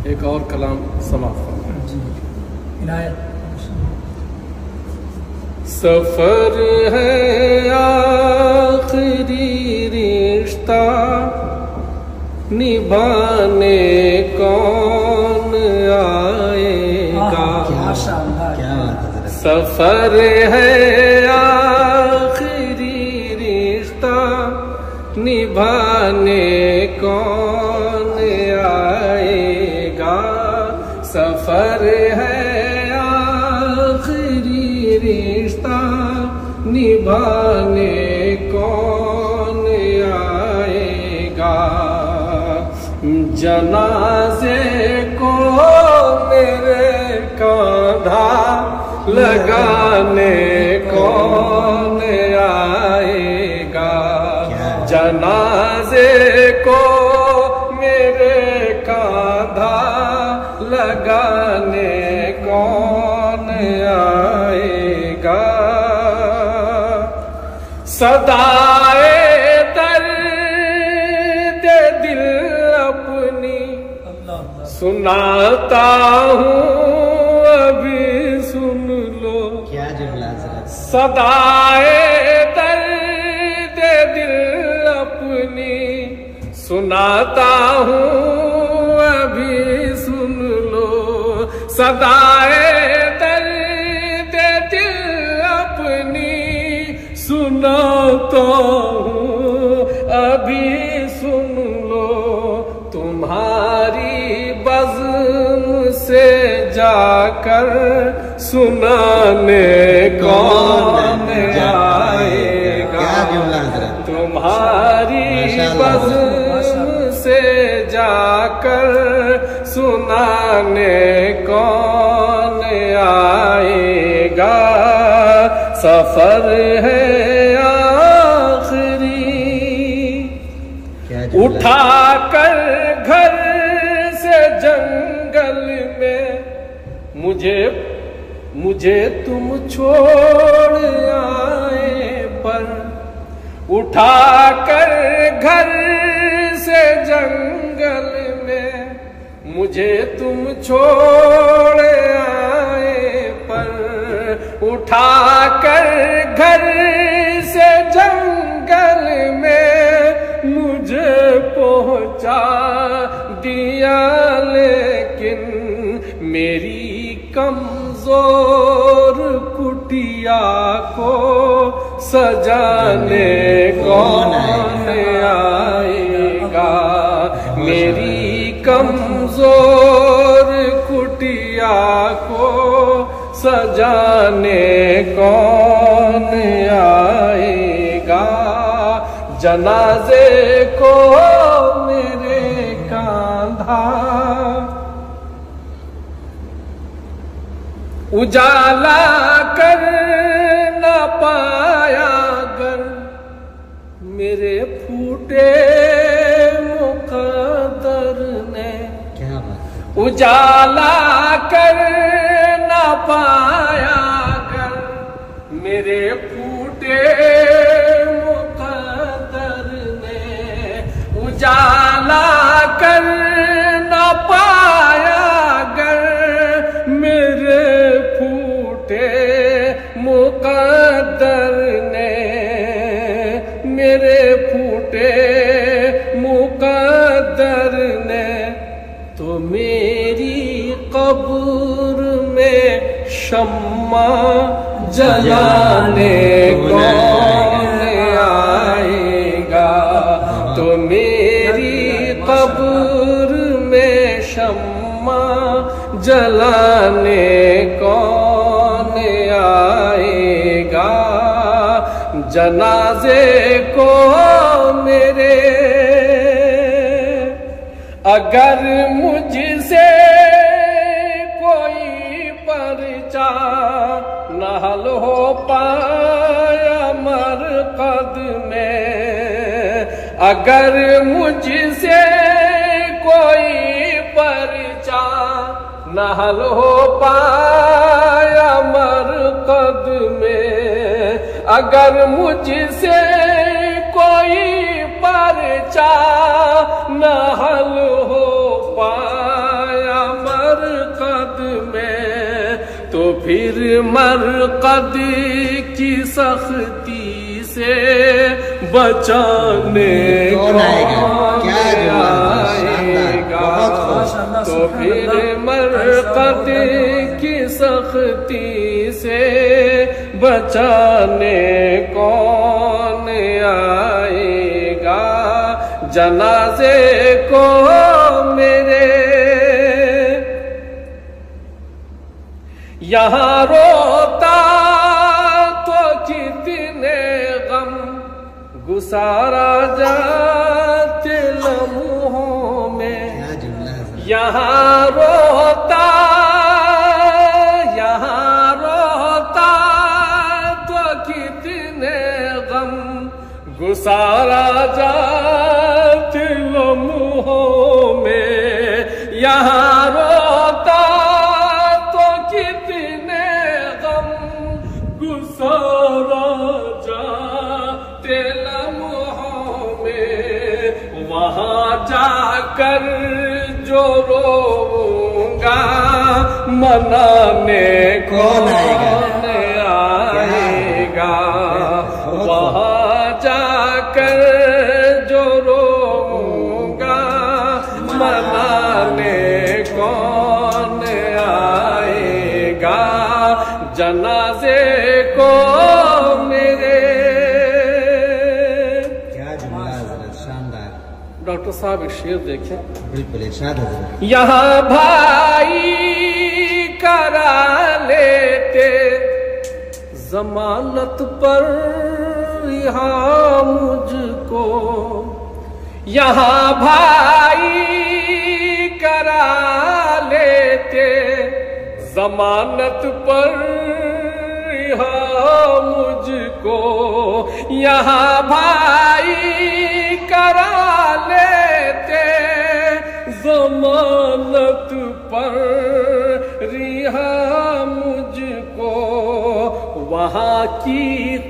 एक और कलाम समाप्त करना जी इनायत। सफर है आखिरी रिश्ता निभाने कौन आएगा। सफर है आखिरी रिश्ता निभाने कौन आएगा। सफर है आखिरी रिश्ता निभाने कौन आएगा। जनाजे को मेरे कांधा लगाने कौन आएगा। जनाजे को मेरे कांधा लगाने कौन आएगा। सदाए दर्द दिल अपनी सुनाता हूँ अभी सुन लो। क्या जुमला जरा। सदाए दर्द दिल अपनी सुनाता हूँ अभी सुन लो। सदाए दर्द दिल अपनी सुनाता हूँ अभी सुन लो। तुम्हारी बज़्म से जाकर सुनाने कौन आएगा। तुम्हारी बज़्म से जाकर सुनाने कौन आएगा। सफर है आखिरी उठा कर घर से जंगल में मुझे तुम छोड़ आए पर। उठा कर घर से जंगल में मुझे तुम छोड़ आए पर। उठा कर घर से जंगल में मुझे पहुंचा दिया लेकिन मेरी कमजोर कुटिया को सजाने कौन आएगा। मेरी कमजोर कुटिया को सजाने कौन आएगा। जनाजे को मेरे कांधा उजाला कर न पाया गर मेरे फूटे मुक़द्दर ने। क्या बात। उजाला कर न पाया गर मेरे फूटे मुक़द्दर ने। उजाला कर न पाया गर मेरे फूटे मुक़द्दर ने। मेरे फूटे मुक़द्दर ने तो मेरी कब्र में शम्मा जलाने कौन आएगा। तो मेरी कब्र में शम्मा जलाने कौन आएगा। जनाजे को मेरे अगर मुझसे कोई पर्चा न हल हो पाया मरकद में। अगर मुझसे कोई पर्चा न हल हो पाया मरकद में। अगर मुझसे कोई पर्चा न हल हो पाया मरकद में, तो फिर मरकद की सख्ती से बचाने कौन आएगा? तो फिर मरकद की सख्ती से बचाने कौन आएगा? जनाजे को मेरे यहाँ रोता तो कितने गम गुसारा जाते लम्हों में। यहाँ रोता तो कितने गम गुसारा जाते लम्हों में। यहाँ रोता तो कितने गम गुसारा जाते लम्हों में। वहाँ जाकर जो रोऊंगा मनाने कौन आएगा? वहाँ जाकर जो रोऊंगा मनाने कौन आएगा? जनाजे को मेरे। क्या जुमला हज़रत, शानदार। डॉक्टर साहब एक शेर देखें। बिल्कुल इरशाद हज़रत। यहाँ भाई करा लेते जमानत पर यहाँ मुझको। यहाँ भाई करा लेते जमानत पर यहाँ मुझको। यहाँ भाई करा लेते जमानत पर रिहा मुझको। वहाँ की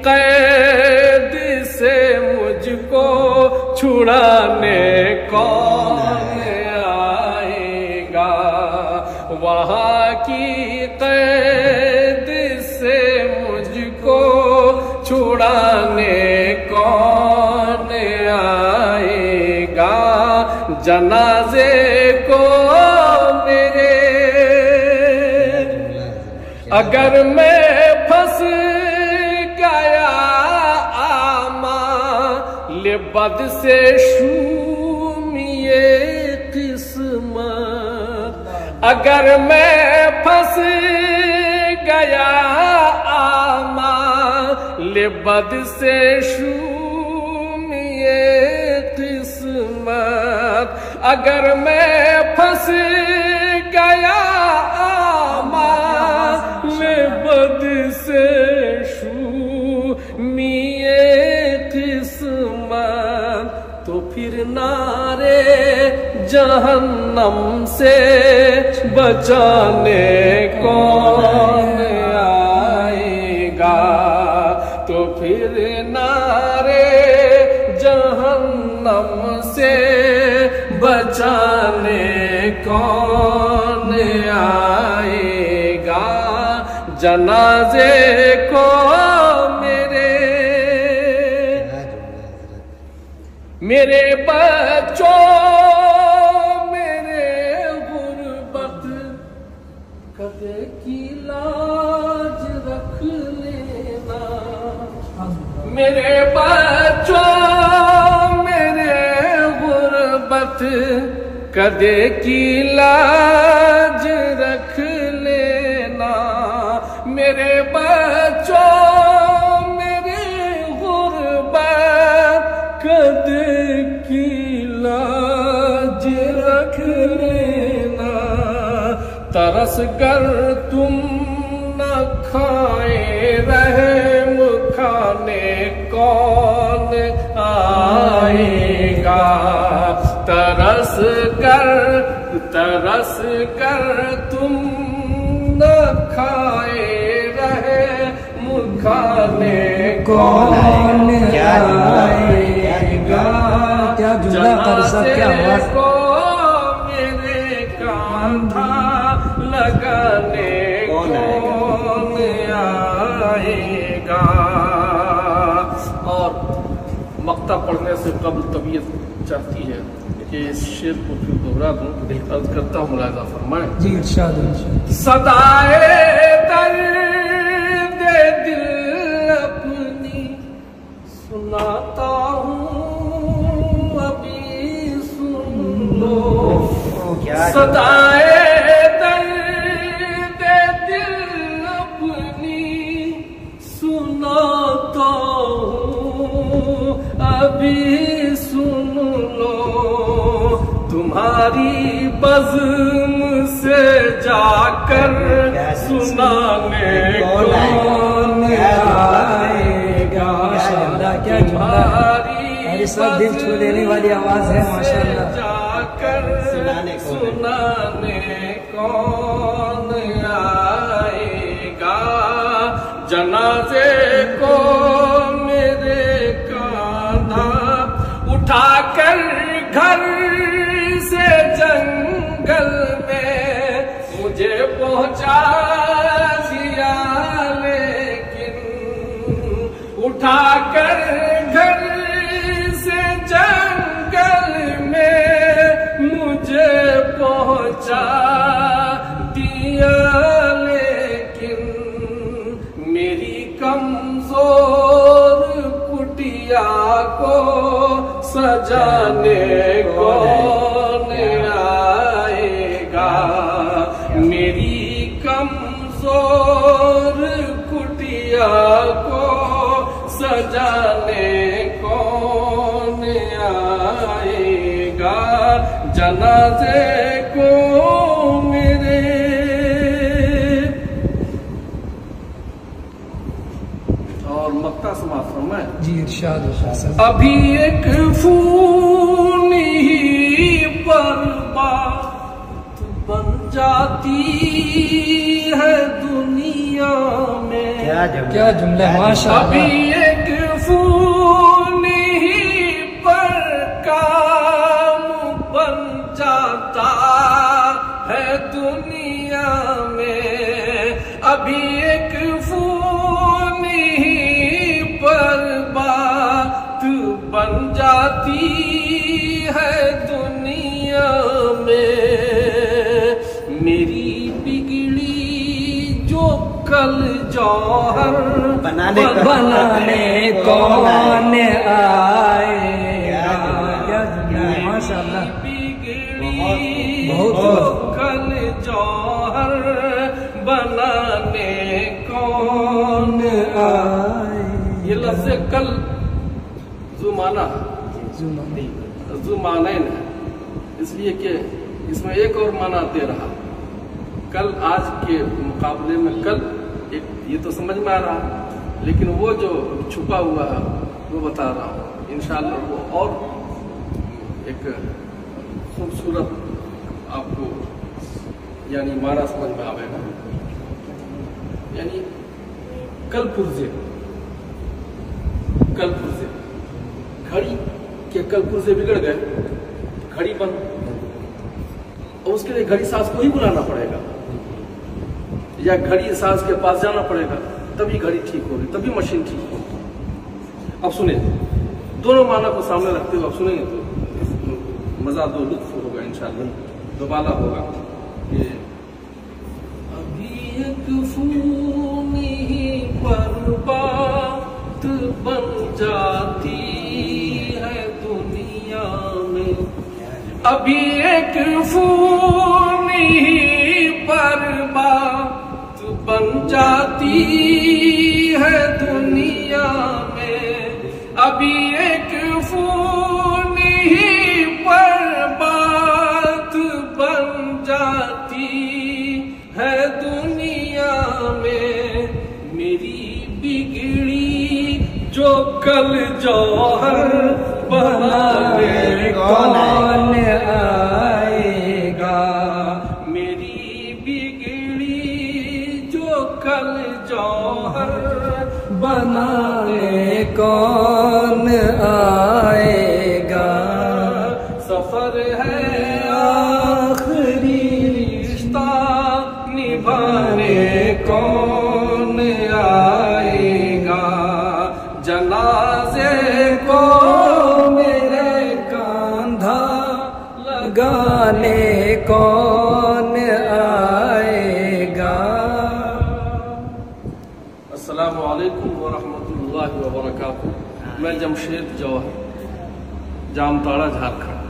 कैद से मुझको छुड़ाने कौन आएगा? वहाँ की कैद से मुझको छुड़ाने कौन आएगा? जनाजे को मेरे। अगर मैं फंस गया आमाल बद से शूमिए किस्मत। अगर मैं फंस गया आमाल बद से शूमिए किस्मत। अगर मैं फंस गया बद से शूमिए किस्मत, तो फिर नारे जहन्नम से बचाने कौन आएगा? तो फिर नारे जहन्नम से बचाने कौन आएगा? जनाजे को मेरे। मेरे बच्चों मेरे गुर्बत कदे की लाज रख लेना। मेरे बच्चों मेरे गुर्बत कदे की लाज रख लेना। मेरे बच्चों मेरे गुर्बत कदे की लाज रख लेना। तरस कर तुम न खाए रहम खाने कौन आएगा? तरस कर तुम न खाए रहे मुखाने कौन आएगा? क्या जुमला कर सब क्या हुआ? मेरे कांधा मक्ता पढ़ने से कबल तबीयत चाहती है कि इस शेर को फिर दोहरा दूं। अर्ज करता हूँ, मुलाहिजा फरमाएं। जी इरशाद इरशाद। सदाए दर्द दिल अपनी सुनाता हूँ, अभी सुन लो। सदाए दर्द दिल अपनी सुनाता हूँ, अभी सुन लो। तुम्हारी बज़्म से जाकर सुनाने कौन आएगा। क्या तुम्हारी सब दिल छू लेने वाली आवाज है माशाअल्लाह। जाकर सुनाने कौन आएगा। जनाजे को मेरे कांधा उठाकर घर से जंगल में मुझे पहुंचा दिया, लेकिन उठाकर घर से जंगल में मुझे पहुंचा दिया, लेकिन मेरी कमजोर कुटिया को सजाने कौन आएगा। मेरी कमजोर कुटिया को सजाने कौन आएगा। जनाजे को मेरे और मक्ता समाप्त फरमाएं। जी इरशाद इरशाद। अभी एक फूल ही पर बात बन जाती है दुनिया में। क्या जुमला है माशाअल्लाह। अभी एक फूल ही पर काम बन जाता है दुनिया में। अभी एक फूल ही पर बात बन जाती है दुनिया में। मेरी बिगड़ी जो कल जौहर बनाने कौन आएगा। माशाअल्लाह बिगड़ी बहुत कल जौहर बनाने कौन आए। ये लफ्ज़ कल जुमाना जुमानैन है, इसलिए कि इसमें एक और माना दे रहा। कल आज के मुकाबले में कल एक ये तो समझ में आ रहा, लेकिन वो जो छुपा हुआ है वो बता रहा हूँ। इंशाअल्लाह वो और एक खूबसूरत आपको यानी माना समझ में आएगा। यानी कल पुर्जे घड़ी के कल पुर्जे बिगड़ गए, घड़ी बंद, और उसके लिए घड़ी साज को ही बुलाना पड़ेगा या घड़ी साज के पास जाना पड़ेगा, तभी घड़ी ठीक होगी, तभी मशीन ठीक होगी। अब सुने, दोनों माना को सामने रखते हुए आप सुनेंगे तो मजा दो लुत्फ होगा इंशाअल्लाह, दोबारा होगा। ये अभी एक फूल ही पर बात बन जाती है दुनिया में। अभी एक फूल ही पर बात बन जाती है दुनिया में। अभी एक फूल ही पर बात बन जाती है दुनिया में। मेरी बिगड़ी जो कल जौहर बनाने कौन आएगा। मेरी बिगड़ी जो कल जौहर बनाने कौन आएगा। सफर है आखिरी रिश्ता निभाने कौन आएगा। जनाजे को जाने कौन आएगा। अस्सलामु अलैकुम व रहमतुल्लाहि व बरकातुहू। मैं जमशेद जौहर, जामताड़ा, झारखंड।